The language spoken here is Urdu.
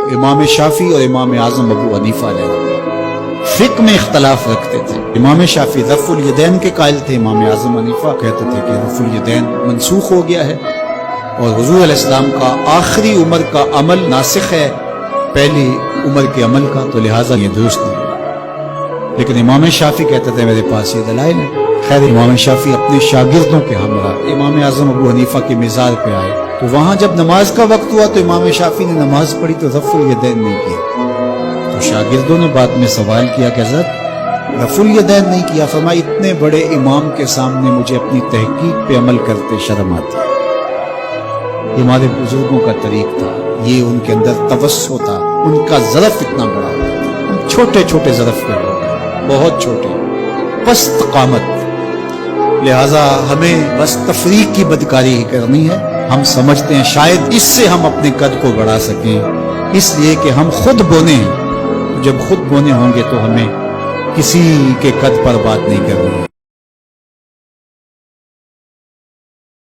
امام شافی اور امام اعظم ابو حنیفہ علیہ فقہ میں اختلاف رکھتے تھے۔ امام شافی رفع الیدین کے قائل تھے، امام اعظم حنیفہ کہتے تھے کہ رفع الیدین منسوخ ہو گیا ہے اور حضور علیہ السلام کا آخری عمر کا عمل ناسخ ہے پہلی عمر کے عمل کا، تو لہٰذا یہ درست نہیں۔ لیکن امام شافی کہتے تھے میرے پاس یہ دلائل ہے۔ خیر، امام شافی اپنے شاگردوں کے ہمراہ امام اعظم ابو حنیفہ کے مزار پہ آئے، تو وہاں جب نماز کا وقت ہوا تو امام شافی نے نماز پڑھی تو رفع الیدین نہیں کیا۔ تو شاگردوں نے بعد میں سوال کیا کہ حضرت رفع الیدین نہیں کیا، فرمایا اتنے بڑے امام کے سامنے مجھے اپنی تحقیق پہ عمل کرتے شرم آتی ہے۔ یہ ہمارے بزرگوں کا طریق تھا، یہ ان کے اندر توسع تھا، ان کا ظرف اتنا بڑا ہوتا تھا۔ ہم چھوٹے چھوٹے ظرف کے لوگ ہیں، بہت چھوٹے، پست قامت، لہٰذا ہمیں بس تفریق کی بدکاری ہی کرنی ہے۔ ہم سمجھتے ہیں شاید اس سے ہم اپنے قد کو بڑھا سکیں، اس لیے کہ ہم خود بونے ہیں۔ جب خود بونے ہوں گے تو ہمیں کسی کے قد پر بات نہیں کرنی ہے۔